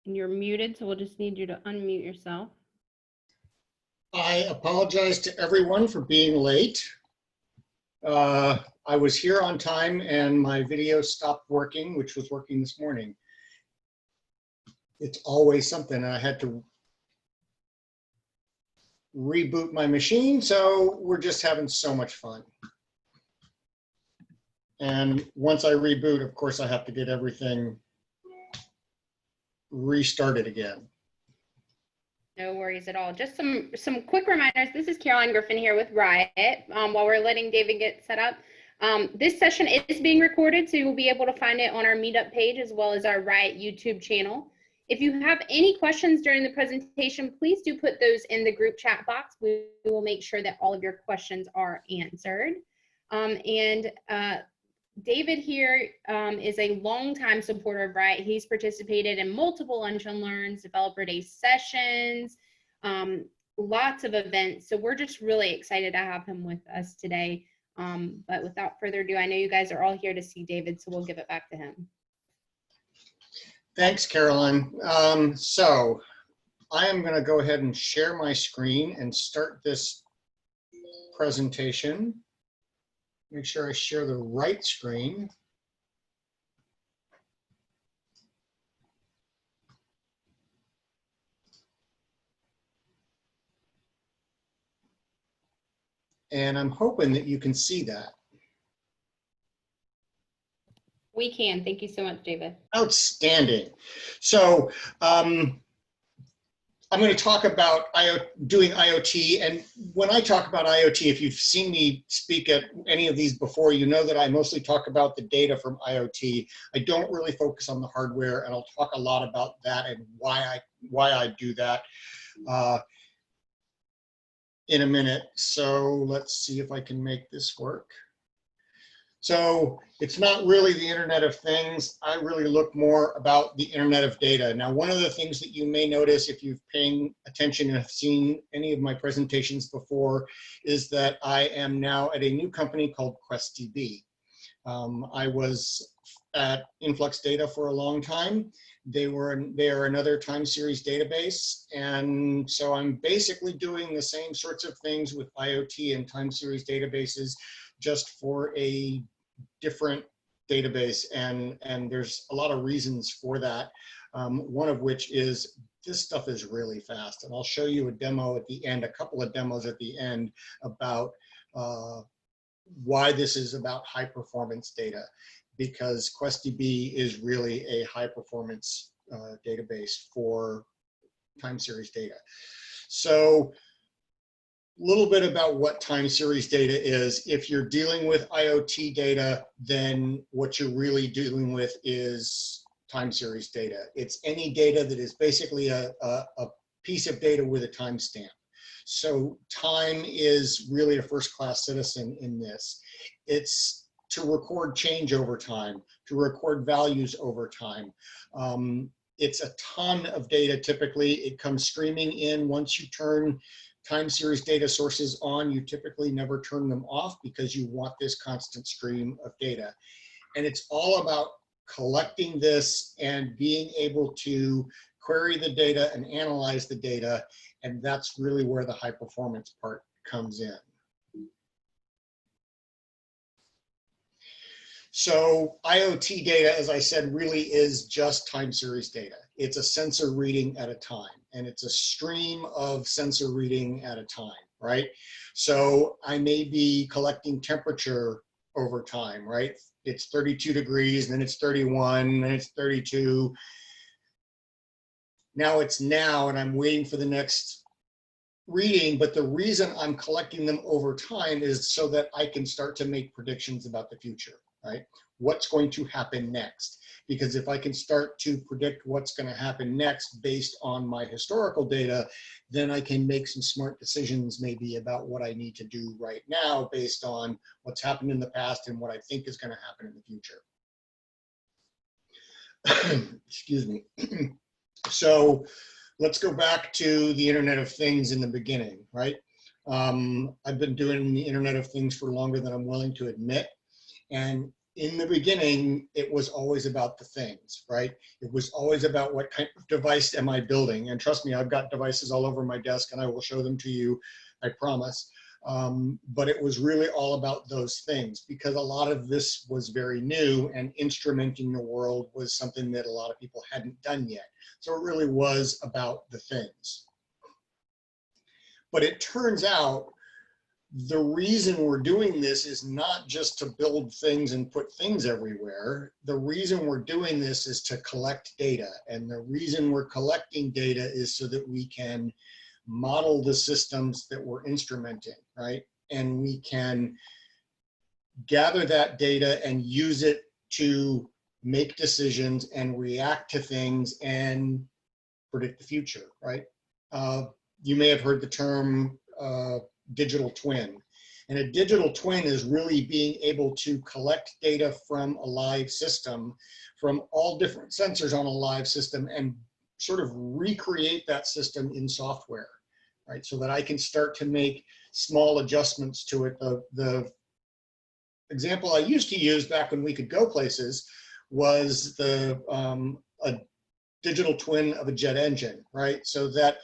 And you're muted, so we'll just need you to unmute yourself. I apologize to everyone for being late. I was here on time and my video stopped working, which was working this morning. It's always something. I had to reboot my machine, so we're just having so much fun. And once I reboot, of course, I have to get everything restarted again. No worries at all. Just some quick reminders. This is Caroline Griffin here with Riot. While we're letting David get set up, this session is being recorded, so you'll be able to find it on our Meetup page as well as our Riot YouTube channel. If you have any questions during the presentation, please do put those in the group chat box. We will make sure that all of your questions are answered. David here is a longtime supporter of Riot. He's participated in multiple Lunch and Learns, Developer Day sessions, lots of events. So we're just really excited to have him with us today. But without further ado, I know you guys are all here to see David, so we'll give it back to him. Thanks, Caroline. So I am going to go ahead and share my screen and start this presentation. Make sure I share the right screen. And I'm hoping that you can see that. We can. Thank you so much, David. Outstanding. So I'm going to talk about doing IoT. And when I talk about IoT, if you've seen me speak at any of these before, you know that I mostly talk about the data from IoT. I don't really focus on the hardware, and I'll talk a lot about that and why I do that in a minute. So let's see if I can make this work. So it's not really the Internet of Things. I really look more about the Internet of Data. Now, one of the things that you may notice if you've paying attention and have seen any of my presentations before is that I am now at a new company called QuestDB. I was at Influx Data for a long time. They are another time series database. And so I'm basically doing the same sorts of things with IoT and time series databases, just for a different database, and there's a lot of reasons for that. One of which is this stuff is really fast, and I'll show you a demo at the end, a couple of demos at the end about why this is about high performance data, because QuestDB is really a high performance database for time series data. So a little bit about what time series data is. If you're dealing with IoT data, then what you're really dealing with is time series data. It's any data that is basically a piece of data with a timestamp. So time is really a first-class citizen in this. It's to record change over time, to record values over time. It's a ton of data typically. It comes streaming in. Once you turn time series data sources on, you typically never turn them off because you want this constant stream of data. And it's all about collecting this and being able to query the data and analyze the data. And that's really where the high performance part comes in. So IoT data, as I said, really is just time series data. It's a sensor reading at a time, and it's a stream of sensor reading at a time, right? So I may be collecting temperature over time, right? It's 32 degrees, then it's 31, then it's 32. Now it's now, and I'm waiting for the next reading, but the reason I'm collecting them over time is so that I can start to make predictions about the future. Right? What's going to happen next? Because if I can start to predict what's going to happen next based on my historical data, then I can make some smart decisions maybe about what I need to do right now based on what's happened in the past and what I think is going to happen in the future. Excuse me. So let's go back to the Internet of Things in the beginning, right? I've been doing the Internet of Things for longer than I'm willing to admit. And in the beginning, it was always about the things, right? It was always about what kind of device am I building? And trust me, I've got devices all over my desk and I will show them to you, I promise. But it was really all about those things because a lot of this was very new and instrumenting the world was something that a lot of people hadn't done yet. So it really was about the things. But it turns out the reason we're doing this is not just to build things and put things everywhere. The reason we're doing this is to collect data. And the reason we're collecting data is so that we can model the systems that we're instrumenting, right? And we can gather that data and use it to make decisions and react to things and predict the future, right? You may have heard the term digital twin. And a digital twin is really being able to collect data from a live system, from all different sensors on a live system, and sort of recreate that system in software, right? So that I can start to make small adjustments to it. The example I used to use back when we could go places was a digital twin of a jet engine, right? So that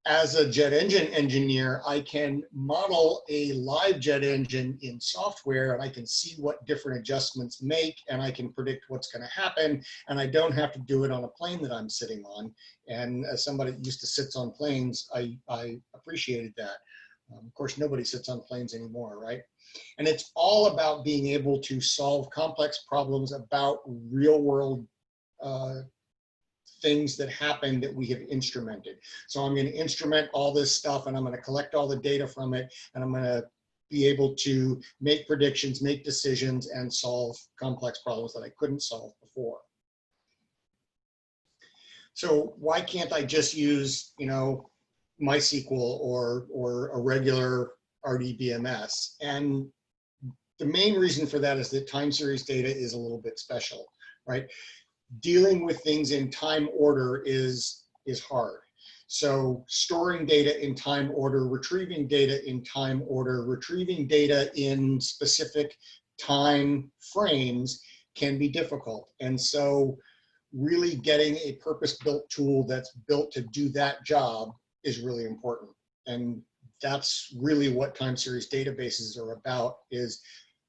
as a jet engine engineer, I can model a live jet engine in software and I can see what different adjustments make and I can predict what's going to happen and I don't have to do it on a plane that I'm sitting on. And as somebody that used to sit on planes, I appreciated that. Of course, nobody sits on planes anymore, right? And it's all about being able to solve complex problems about real world things that happen that we have instrumented. So I'm going to instrument all this stuff and I'm going to collect all the data from it and I'm going to be able to make predictions, make decisions, and solve complex problems that I couldn't solve before. So why can't I just use, you know, MySQL or a regular RDBMS? And the main reason for that is that time series data is a little bit special, right? Dealing with things in time order is hard. So storing data in time order, retrieving data in time order, retrieving data in specific time frames can be difficult. And so really getting a purpose-built tool that's built to do that job is really important. And that's really what time series databases are about, is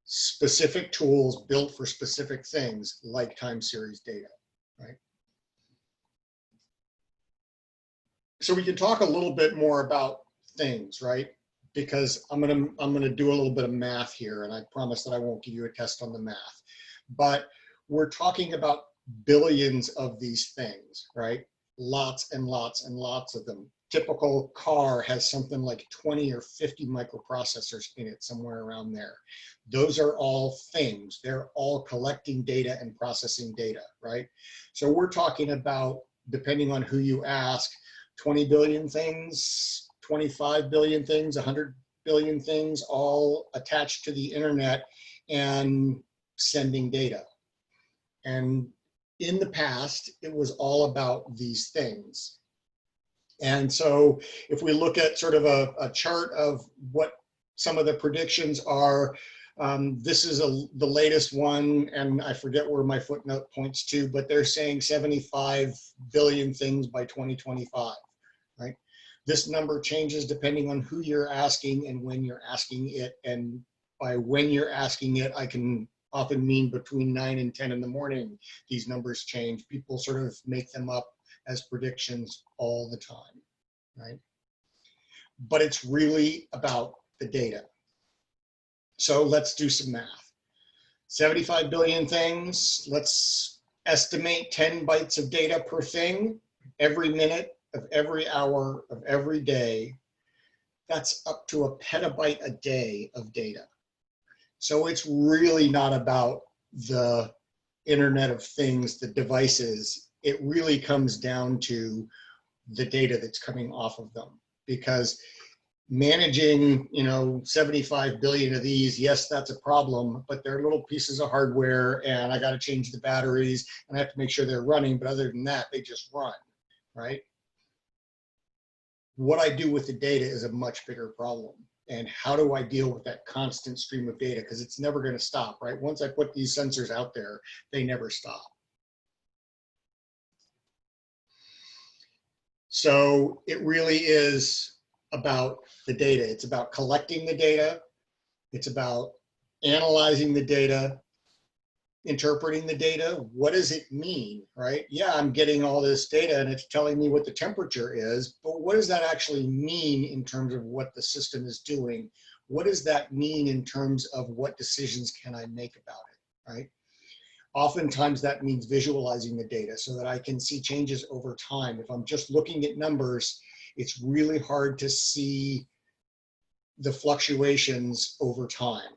specific tools built for specific things like time series data, right? So we can talk a little bit more about things, right? Because I'm gonna do a little bit of math here, and I promise that I won't give you a test on the math. But we're talking about billions of these things, right? Lots and lots and lots of them. Typical car has something like 20 or 50 microprocessors in it, somewhere around there. Those are all things. They're all collecting data and processing data, right? So we're talking about, depending on who you ask, 20 billion things, 25 billion things, 100 billion things, all attached to the internet and sending data. And in the past, it was all about these things. And so if we look at sort of a chart of what some of the predictions are, this is the latest one, and I forget where my footnote points to, but they're saying 75 billion things by 2025, right? This number changes depending on who you're asking and when you're asking it. And by when you're asking it, I can often mean between 9 and 10 in the morning. These numbers change. People sort of make them up as predictions all the time, right? But it's really about the data. So let's do some math. 75 billion things, let's estimate 10 bytes of data per thing every minute of every hour of every day. That's up to a petabyte a day of data. So it's really not about the Internet of Things, the devices. It really comes down to the data that's coming off of them, because managing, 75 billion of these, yes, that's a problem, but they're little pieces of hardware and I got to change the batteries and I have to make sure they're running. But other than that, they just run, right? What I do with the data is a much bigger problem. And how do I deal with that constant stream of data? Because it's never going to stop, right? Once I put these sensors out there, they never stop. So it really is about the data. It's about collecting the data. It's about analyzing the data, interpreting the data. What does it mean, right? Yeah, I'm getting all this data and it's telling me what the temperature is, but what does that actually mean in terms of what the system is doing? What does that mean in terms of what decisions can I make about it, right? Oftentimes that means visualizing the data so that I can see changes over time. If I'm just looking at numbers, it's really hard to see the fluctuations over time.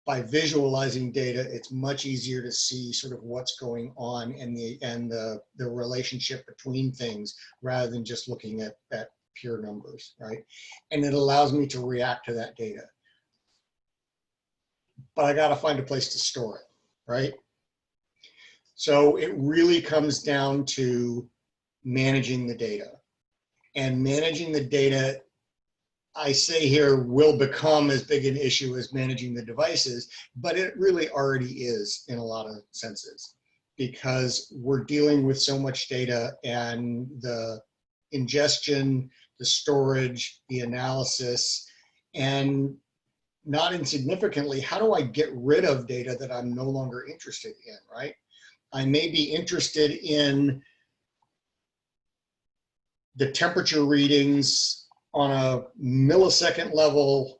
By visualizing data, it's much easier to see sort of what's going on and the relationship between things rather than just looking at pure numbers, right? And it allows me to react to that data. But I got to find a place to store it, right? So it really comes down to managing the data. And managing the data, I say here, will become as big an issue as managing the devices, but it really already is in a lot of senses, because we're dealing with so much data, and the ingestion, the storage, the analysis, and not insignificantly, how do I get rid of data that I'm no longer interested in, right? I may be interested in the temperature readings on a millisecond level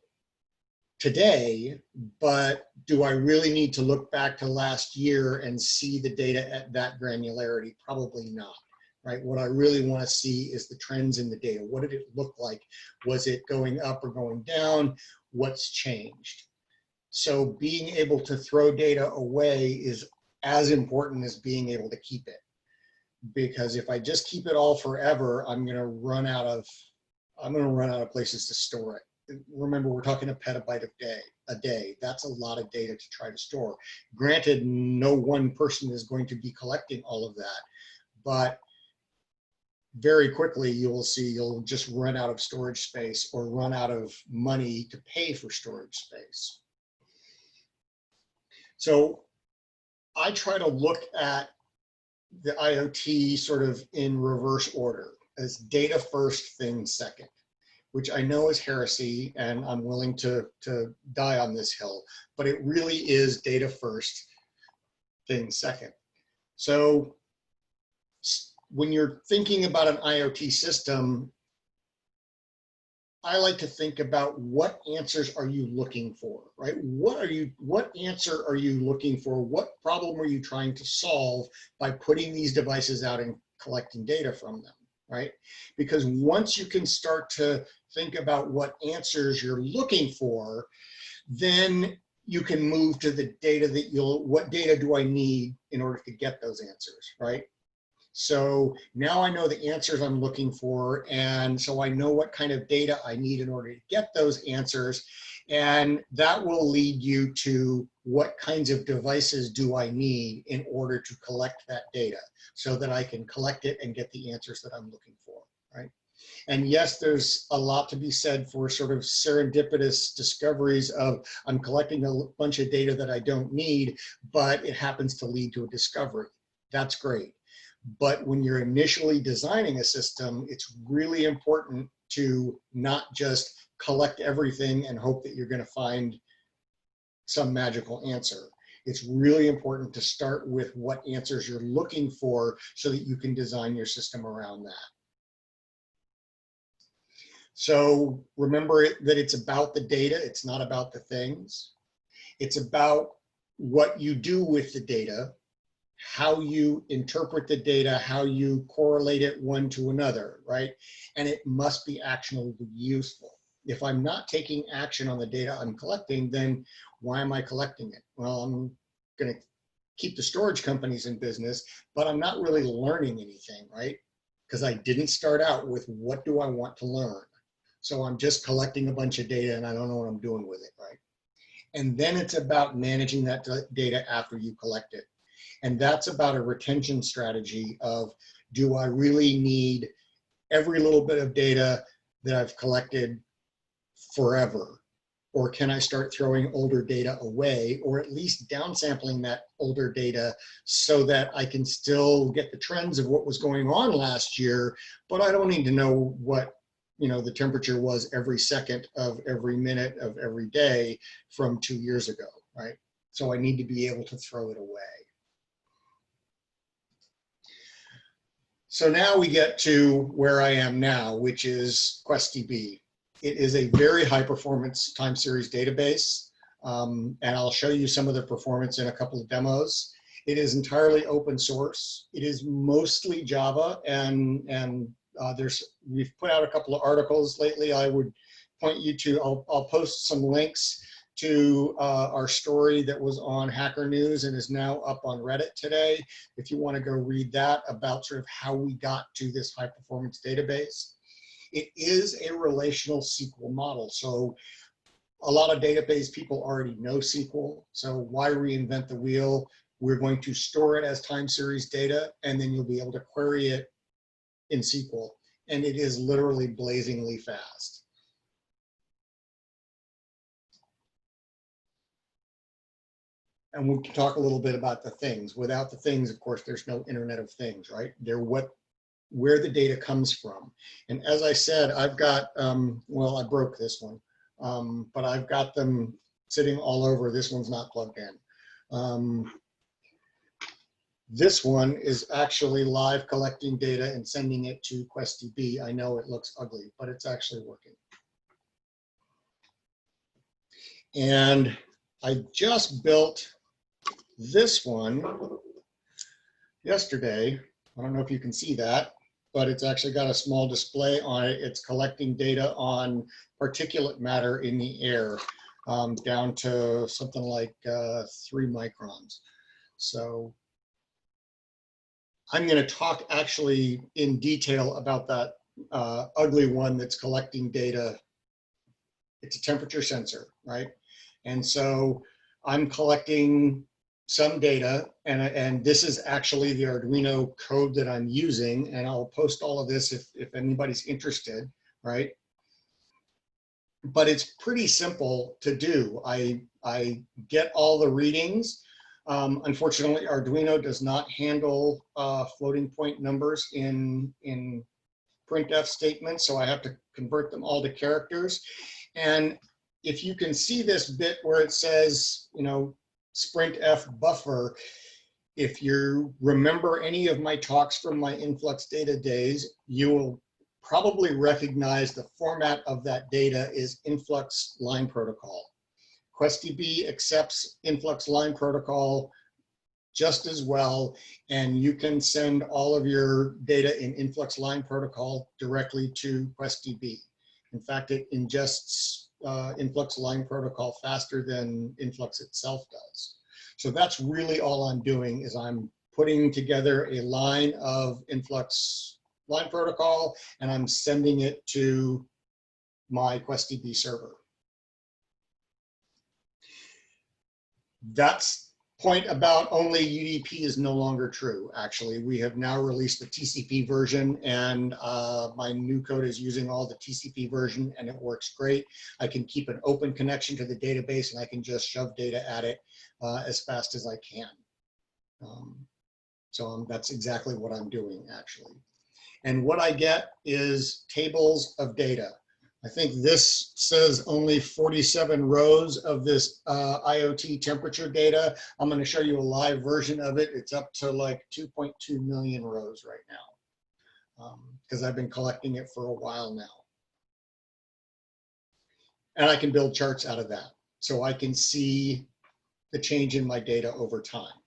today, but do I really need to look back to last year and see the data at that granularity? Probably not, right? What I really want to see is the trends in the data. What did it look like? Was it going up or going down? What's changed? So being able to throw data away is as important as being able to keep it. Because if I just keep it all forever, I'm going to run out of places to store it. Remember, we're talking a petabyte a day. That's a lot of data to try to store. Granted, no one person is going to be collecting all of that, but very quickly you'll see you'll just run out of storage space or run out of money to pay for storage space. So I try to look at the IoT sort of in reverse order, as data first, things second, which I know is heresy, and I'm willing to die on this hill, but it really is data first, things second. So when you're thinking about an IoT system, I like to think about what answers are you looking for, right? What answer are you looking for? What problem are you trying to solve by putting these devices out and collecting data from them, right? Because once you can start to think about what answers you're looking for, then you can move to the data what data do I need in order to get those answers, right? So now I know the answers I'm looking for, and so I know what kind of data I need in order to get those answers, and that will lead you to what kinds of devices do I need in order to collect that data so that I can collect it and get the answers that I'm looking for, right? And yes, there's a lot to be said for sort of serendipitous discoveries of I'm collecting a bunch of data that I don't need, but it happens to lead to a discovery. That's great. But when you're initially designing a system, it's really important to not just collect everything and hope that you're going to find some magical answer. It's really important to start with what answers you're looking for so that you can design your system around that. So remember that it's about the data, it's not about the things. It's about what you do with the data, how you interpret the data, how you correlate it one to another, right? And it must be actionable to be useful. If I'm not taking action on the data I'm collecting, then why am I collecting it? Well, I'm going to keep the storage companies in business, but I'm not really learning anything, right? Because I didn't start out with what do I want to learn. So I'm just collecting a bunch of data and I don't know what I'm doing with it, right? And then it's about managing that data after you collect it. And that's about a retention strategy of, do I really need every little bit of data that I've collected forever? Or can I start throwing older data away, or at least downsampling that older data so that I can still get the trends of what was going on last year, but I don't need to know what the temperature was every second of every minute of every day from 2 years ago, right? So I need to be able to throw it away. So now we get to where I am now, which is QuestDB. It is a very high performance time series database. And I'll show you some of the performance in a couple of demos. It is entirely open source. It is mostly Java, and we've put out a couple of articles lately. I would point you to, I'll post some links to our story that was on Hacker News and is now up on Reddit today, if you want to go read that about sort of how we got to this high performance database. It is a relational SQL model. So a lot of database people already know SQL. So why reinvent the wheel? We're going to store it as time series data, and then you'll be able to query it in SQL. And it is literally blazingly fast. And we can talk a little bit about the things. Without the things, of course, there's no Internet of Things, right? They're where the data comes from. And as I said, I've got, well, I broke this one, but I've got them sitting all over. This one's not plugged in. This one is actually live collecting data and sending it to QuestDB. I know it looks ugly, but it's actually working. And I just built this one yesterday. I don't know if you can see that, but it's actually got a small display on it. It's collecting data on particulate matter in the air, down to something like 3 microns. So I'm going to talk actually in detail about that ugly one that's collecting data. It's a temperature sensor, right? And so I'm collecting some data, and this is actually the Arduino code that I'm using, and I'll post all of this if anybody's interested, right? But it's pretty simple to do. I get all the readings. Unfortunately, Arduino does not handle floating point numbers in printf statements, so I have to convert them all to characters. And if you can see this bit where it says, sprintf buffer, if you remember any of my talks from my influx data days, you will probably recognize the format of that data is influx line protocol. QuestDB accepts influx line protocol just as well, and you can send all of your data in influx line protocol directly to QuestDB. In fact, it ingests influx line protocol faster than influx itself does. So that's really all I'm doing, is I'm putting together a line of influx line protocol, and I'm sending it to my QuestDB server. That's point about only UDP is no longer true. Actually, we have now released the TCP version, and my new code is using all the TCP version, and it works great. I can keep an open connection to the database, and I can just shove data at it as fast as I can. So that's exactly what I'm doing, actually. And what I get is tables of data. I think this says only 47 rows of this IoT temperature data. I'm going to show you a live version of it. It's up to like 2.2 million rows right now, because I've been collecting it for a while now. And I can build charts out of that, so I can see the change in my data over time.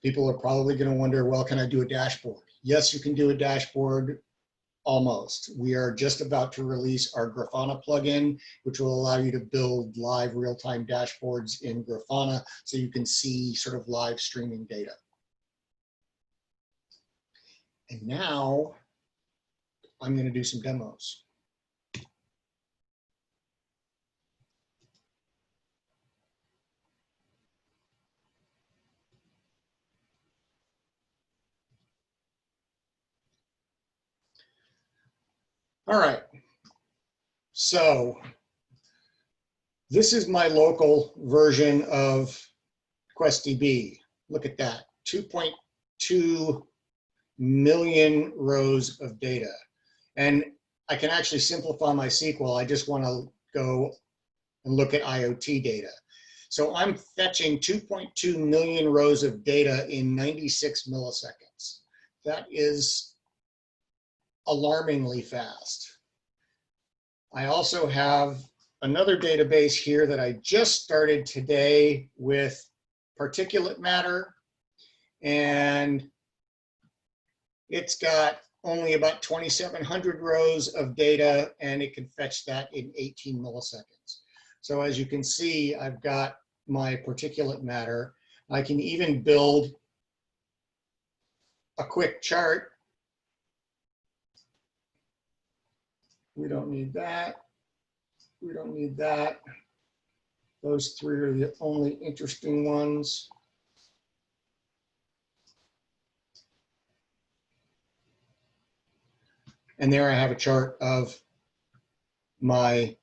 People are probably going to wonder, well, can I do a dashboard? Yes, you can do a dashboard. Almost. We are just about to release our Grafana plugin, which will allow you to build live real-time dashboards in Grafana, so you can see sort of live streaming data. And now I'm going to do some demos. All right. So this is my local version of QuestDB. Look at that, 2.2 million rows of data. And I can actually simplify my SQL. I just want to go and look at IoT data. So I'm fetching 2.2 million rows of data in 96 milliseconds. That is alarmingly fast. I also have another database here that I just started today with particulate matter, and it's got only about 2,700 rows of data, and it can fetch that in 18 milliseconds. So as you can see, I've got my particulate matter. I can even build a quick chart. We don't need that. We don't need that. Those three are the only interesting ones. And there I have a chart of my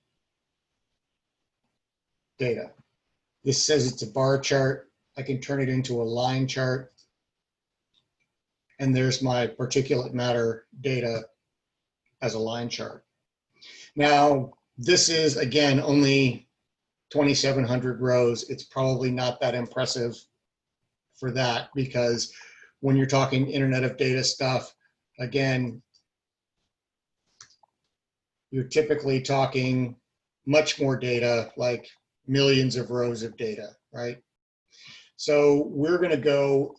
data. This says it's a bar chart. I can turn it into a line chart. And there's my particulate matter data as a line chart. Now, this is, again, only 2,700 rows. It's probably not that impressive for that, because when you're talking Internet of Data stuff, again, you're typically talking much more data, like millions of rows of data, right? So we're going to go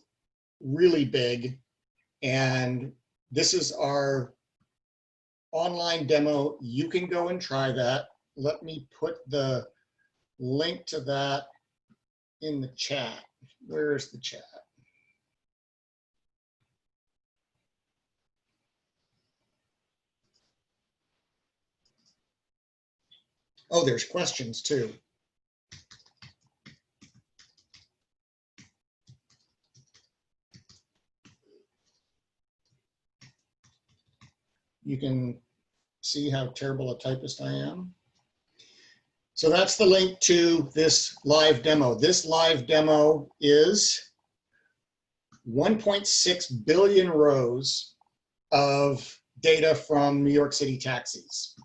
really big, and this is our online demo. You can go and try that. Let me put the link to that in the chat. Where's the chat? Oh, there's questions too. You can see how terrible a typist I am. So that's the link to this live demo. This live demo is 1.6 billion rows of data from New York City taxis.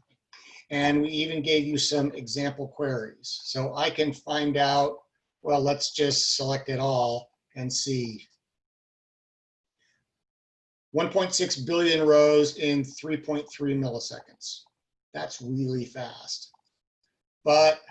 And we even gave you some example queries. So I can find out, well, let's just select it all and see. 1.6 billion rows in 3.3 milliseconds. That's really fast. But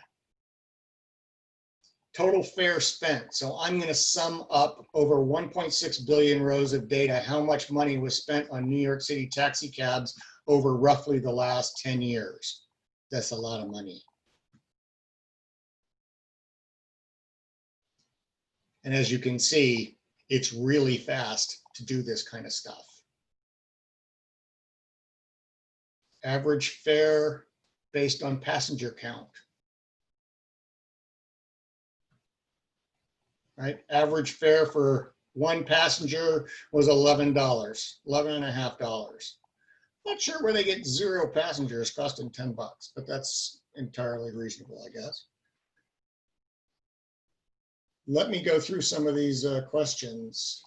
total fare spent. So I'm going to sum up over 1.6 billion rows of data, how much money was spent on New York City taxi cabs over roughly the last 10 years. That's a lot of money. And as you can see, it's really fast to do this kind of stuff. Average fare based on passenger count. Right? Average fare for one passenger was $11, $11.50. Not sure where they get 0 passengers costing 10 bucks, but that's entirely reasonable, I guess. Let me go through some of these questions.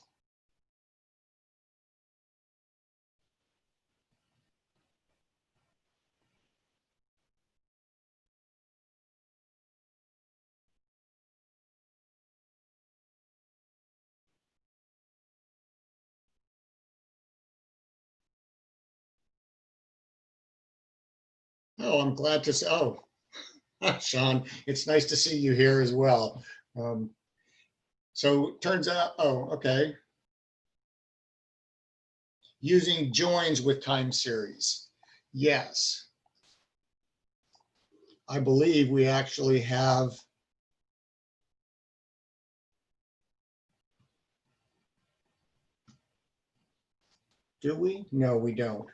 Oh, I'm glad to see, oh, Sean, it's nice to see you here as well. So it turns out, oh, okay. Using joins with time series. Yes. I believe we actually have do we? No, we don't.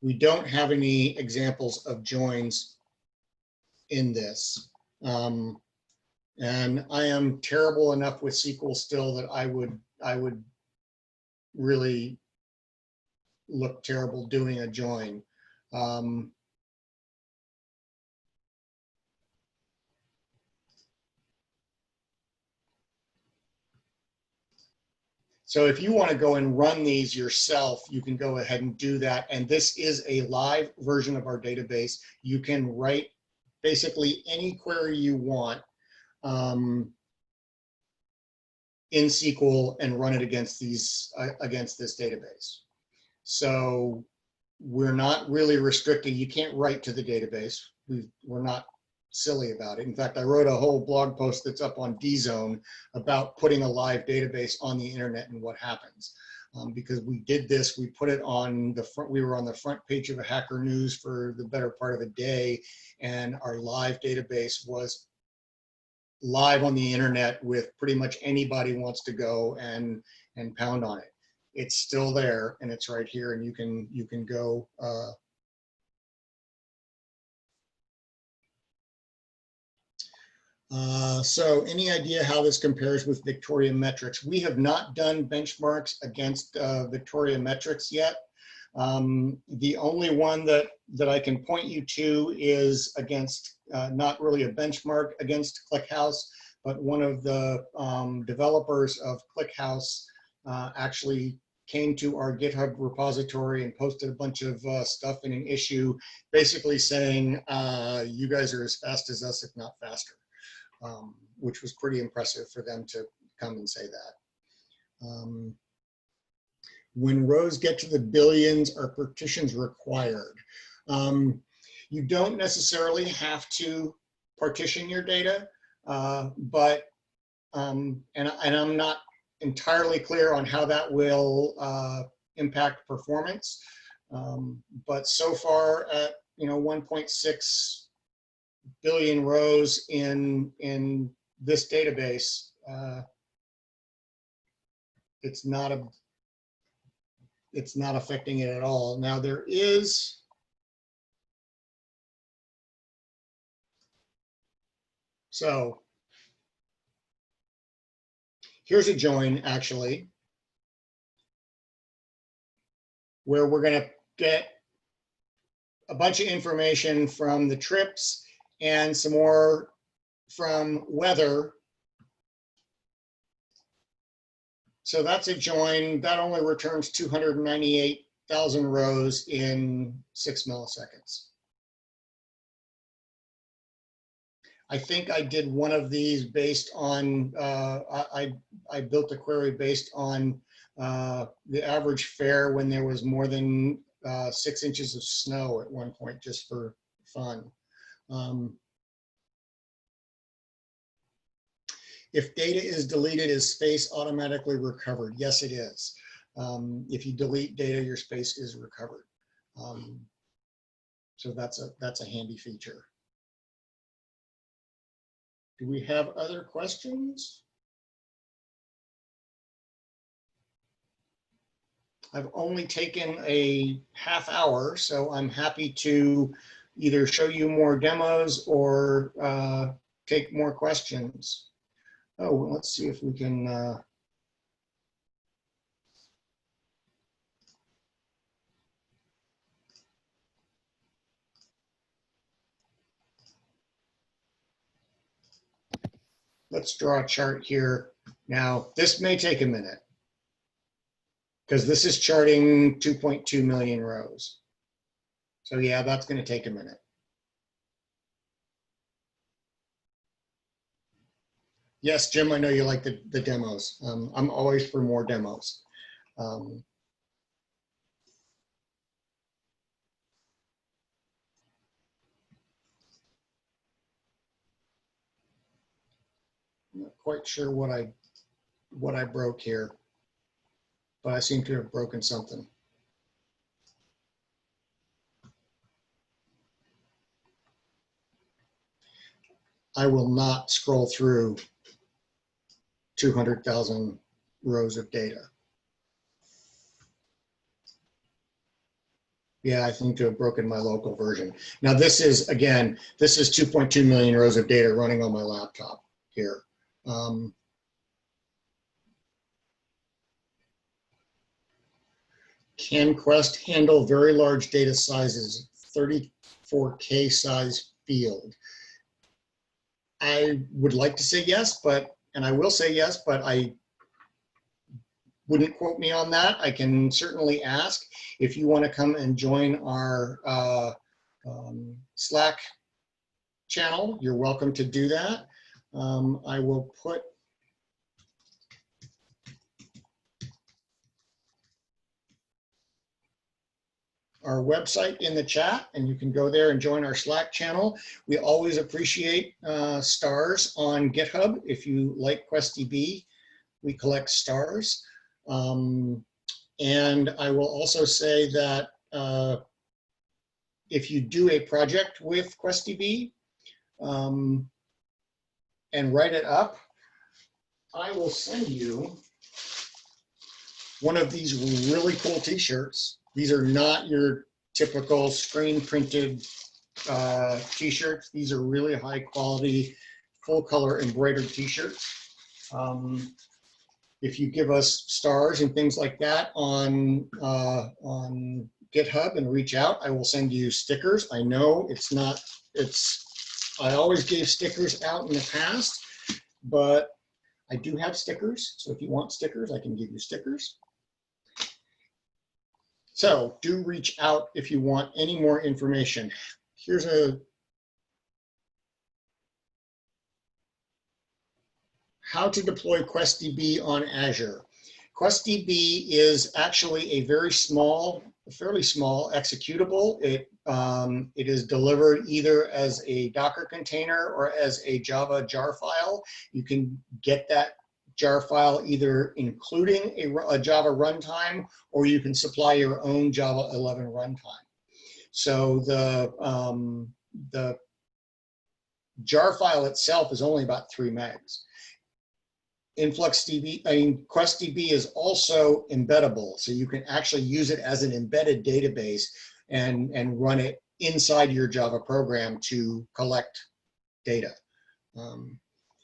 We don't have any examples of joins in this. And I am terrible enough with SQL still that I would really look terrible doing a join. So if you want to go and run these yourself, you can go ahead and do that. And this is a live version of our database. You can write basically any query you want in SQL and run it against these against this database. So we're not really restricting. You can't write to the database. We're not silly about it. In fact, I wrote a whole blog post that's up on DZone about putting a live database on the internet and what happens. Because we did this, we put it on the front, we were on the front page of a Hacker News for the better part of a day, and our live database was live on the internet with pretty much anybody wants to go and pound on it. It's still there and it's right here, and you can go so any idea how this compares with Victoria metrics? We have not done benchmarks against Victoria metrics yet. The only one that I can point you to is against, not really a benchmark against ClickHouse, but one of the developers of ClickHouse actually came to our GitHub repository and posted a bunch of stuff in an issue, basically saying, you guys are as fast as us, if not faster. Which was pretty impressive for them to come and say that. When rows get to the billions, are partitions required? You don't necessarily have to partition your data, but, and I'm not entirely clear on how that will impact performance. But so far at 1.6 billion rows in this database, it's not affecting it at all. Now there is so here's a join actually where we're going to get a bunch of information from the trips and some more from weather. So that's a join that only returns 298,000 rows in 6 milliseconds. I think I did one of these based on, I built a query based on the average fare when there was more than 6 inches of snow at one point, just for fun. If data is deleted, is space automatically recovered? Yes, it is. If you delete data, your space is recovered. So that's a handy feature. Do we have other questions? I've only taken a half hour, so I'm happy to either show you more demos or take more questions. Oh, well, let's see if we can. Let's draw a chart here. Now, this may take a minute because this is charting 2.2 million rows. So yeah, that's going to take a minute. Yes, Jim, I know you like the demos. I'm always for more demos. I'm not quite sure what I broke here, but I seem to have broken something. I will not scroll through 200,000 rows of data. Yeah, I seem to have broken my local version. Now this is, again, this is 2.2 million rows of data running on my laptop here. Can Quest handle very large data sizes? 34K size field? I would like to say yes, and I will say yes, but I wouldn't quote me on that. I can certainly ask. If you want to come and join our Slack channel, you're welcome to do that. I will put our website in the chat, and you can go there and join our Slack channel. We always appreciate stars on GitHub. If you like QuestDB, we collect stars. And I will also say that if you do a project with QuestDB and write it up, I will send you one of these really cool t-shirts. These are not your typical screen printed t-shirts. These are really high quality, full color embroidered t-shirts. If you give us stars and things like that on GitHub and reach out, I will send you stickers. I know I always gave stickers out in the past, but I do have stickers. So if you want stickers, I can give you stickers. So do reach out if you want any more information. Here's how to deploy QuestDB on Azure. QuestDB is actually a fairly small executable. It is delivered either as a Docker container or as a Java jar file. You can get that jar file either including a Java runtime, or you can supply your own Java 11 runtime. So the jar file itself is only about 3 megs. QuestDB is also embeddable, so you can actually use it as an embedded database and run it inside your Java program to collect data.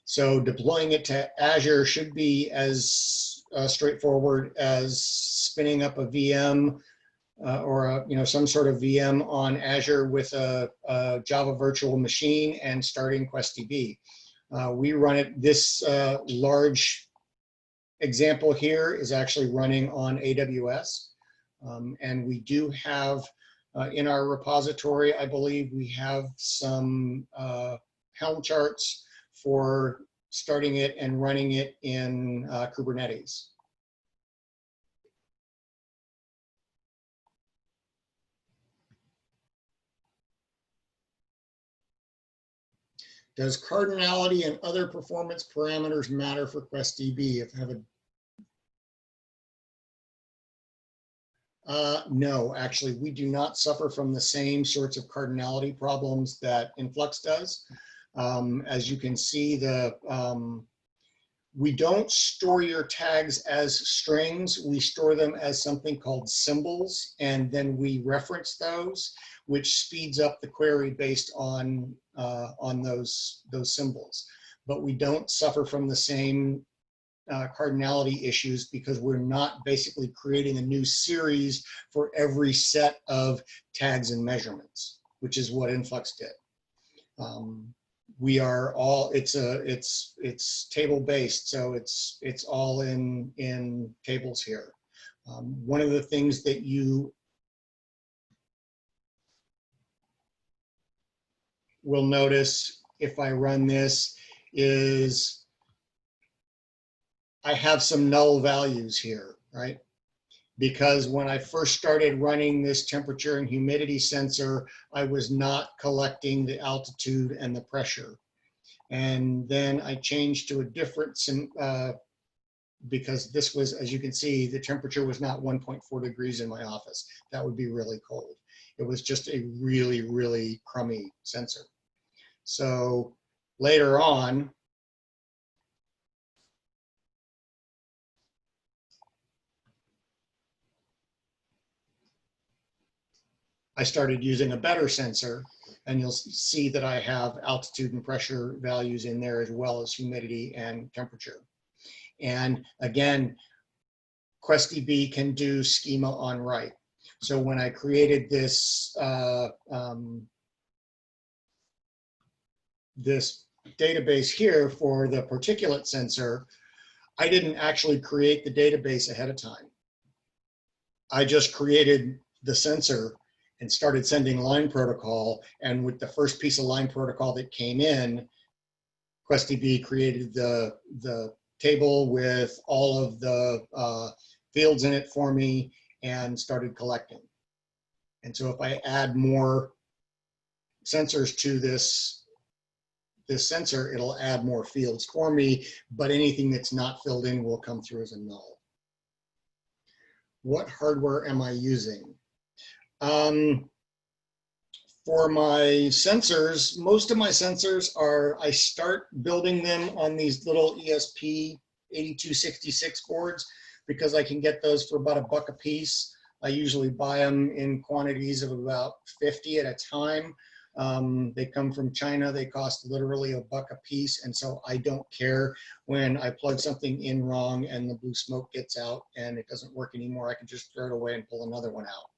So deploying it to Azure should be as straightforward as spinning up a VM or some sort of VM on Azure with a Java virtual machine and starting QuestDB. We run it. This large example here is actually running on AWS. And we do have in our repository, I believe we have some Helm charts for starting it and running it in Kubernetes. Does cardinality and other performance parameters matter for QuestDB? If I have no, actually, we do not suffer from the same sorts of cardinality problems that Influx does. As you can see, we don't store your tags as strings. We store them as something called symbols, and then we reference those, which speeds up the query based on those symbols. But we don't suffer from the same cardinality issues because we're not basically creating a new series for every set of tags and measurements, which is what Influx did. We are all, it's table based, so it's all in tables here. One of the things that you will notice if I run this is I have some null values here, right? Because when I first started running this temperature and humidity sensor, I was not collecting the altitude and the pressure. And then I changed to a different, because this was, as you can see, the temperature was not 1.4 degrees in my office. That would be really cold. It was just a really, really crummy sensor. So later on, I started using a better sensor, and you'll see that I have altitude and pressure values in there as well as humidity and temperature. And again, QuestDB can do schema on write. So when I created this, this database here for the particulate sensor, I didn't actually create the database ahead of time. I just created the sensor and started sending line protocol. And with the first piece of line protocol that came in, QuestDB created the table with all of the fields in it for me and started collecting. And so if I add more sensors to this sensor, it'll add more fields for me, but anything that's not filled in will come through as a null. What hardware am I using? For my sensors, most of my sensors are, I start building them on these little ESP8266 boards because I can get those for about $1 a piece. I usually buy them in quantities of about 50 at a time. They come from China. They cost literally $1 a piece. And so I don't care when I plug something in wrong and the blue smoke gets out and it doesn't work anymore. I can just throw it away and pull another one out.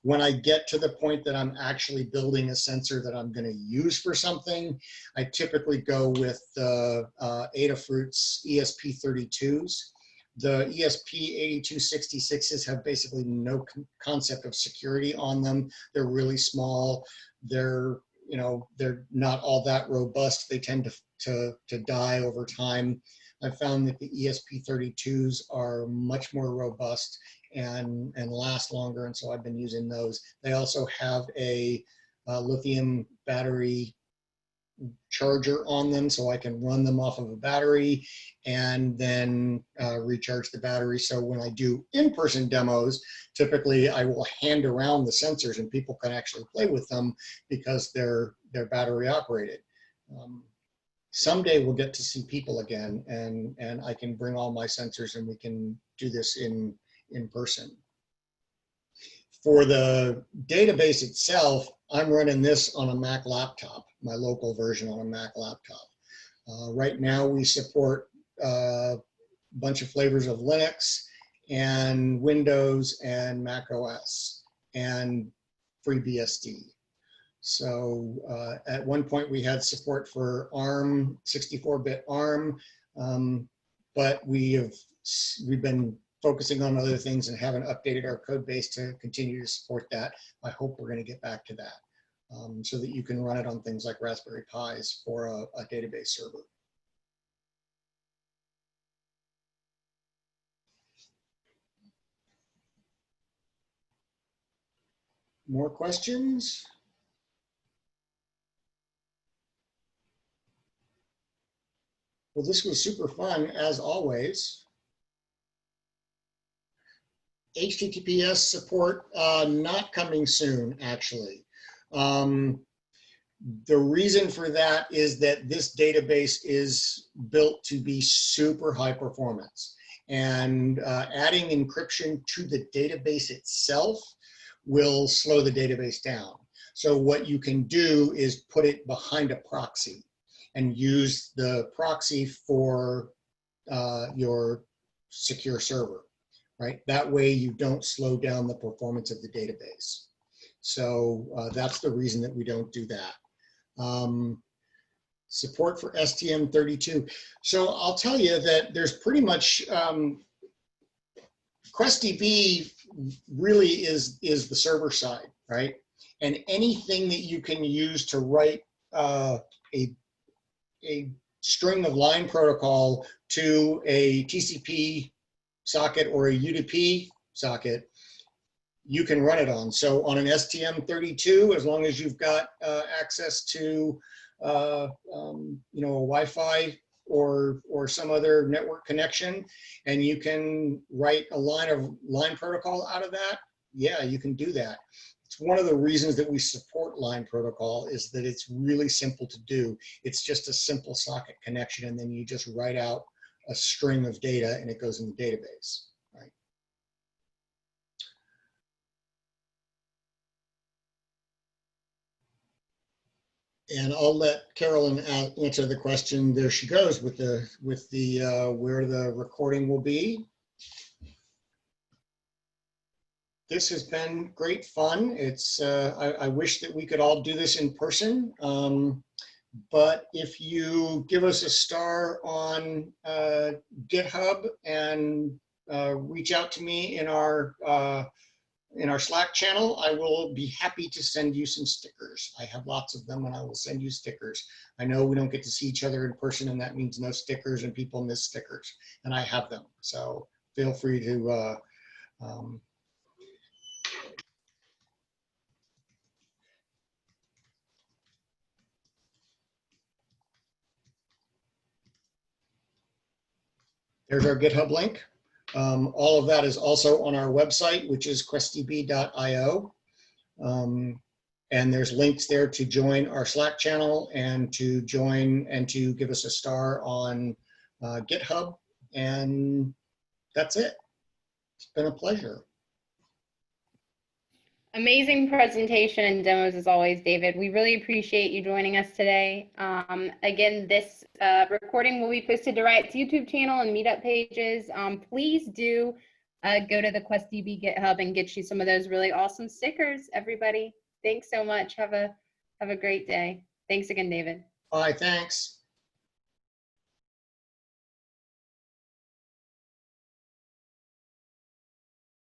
When I get to the point that I'm actually building a sensor that I'm going to use for something, I typically go with the Adafruit's ESP32s. The ESP8266s have basically no concept of security on them. They're really small. They're not all that robust. They tend to die over time. I've found that the ESP32s are much more robust and last longer, and so I've been using those. They also have a lithium battery charger on them, so I can run them off of a battery and then recharge the battery. So when I do in-person demos, typically I will hand around the sensors and people can actually play with them because they're battery operated. Someday we'll get to see people again, and I can bring all my sensors and we can do this in person. For the database itself, I'm running this on a Mac laptop, my local version on a Mac laptop. Right now we support a bunch of flavors of Linux and Windows and Mac OS and FreeBSD. So at one point we had support for ARM, 64-bit ARM, but we've been focusing on other things and haven't updated our code base to continue to support that. I hope we're going to get back to that so that you can run it on things like Raspberry Pis for a database server. More questions? Well, this was super fun as always. HTTPS support not coming soon, actually. The reason for that is that this database is built to be super high performance, and adding encryption to the database itself will slow the database down. So what you can do is put it behind a proxy and use the proxy for your secure server. Right? That way you don't slow down the performance of the database. So that's the reason that we don't do that. Support for STM32. So I'll tell you that there's pretty much, QuestDB really is the server side, right? And anything that you can use to write a string of line protocol to a TCP socket or a UDP socket, you can run it on. So on an STM32, as long as you've got access to a Wi-Fi or some other network connection, and you can write a line protocol out of that, yeah, you can do that. It's one of the reasons that we support line protocol is that it's really simple to do. It's just a simple socket connection, and then you just write out a string of data and it goes in the database, right? And I'll let Carolyn answer the question. There she goes with the where the recording will be. This has been great fun. I wish that we could all do this in person. But if you give us a star on GitHub and reach out to me in our Slack channel, I will be happy to send you some stickers. I have lots of them and I will send you stickers. I know we don't get to see each other in person and that means no stickers and people miss stickers, and I have them. So feel free to there's our GitHub link. All of that is also on our website, which is QuestDB.io. And there's links there to join our Slack channel and to join and to give us a star on GitHub. And that's it. It's been a pleasure. Amazing presentation and demos as always, David. We really appreciate you joining us today. Again, this recording will be posted to Riot's YouTube channel and meetup pages. Please do go to the QuestDB GitHub and get you some of those really awesome stickers, everybody. Thanks so much. Have a great day. Thanks again, David. Bye, thanks.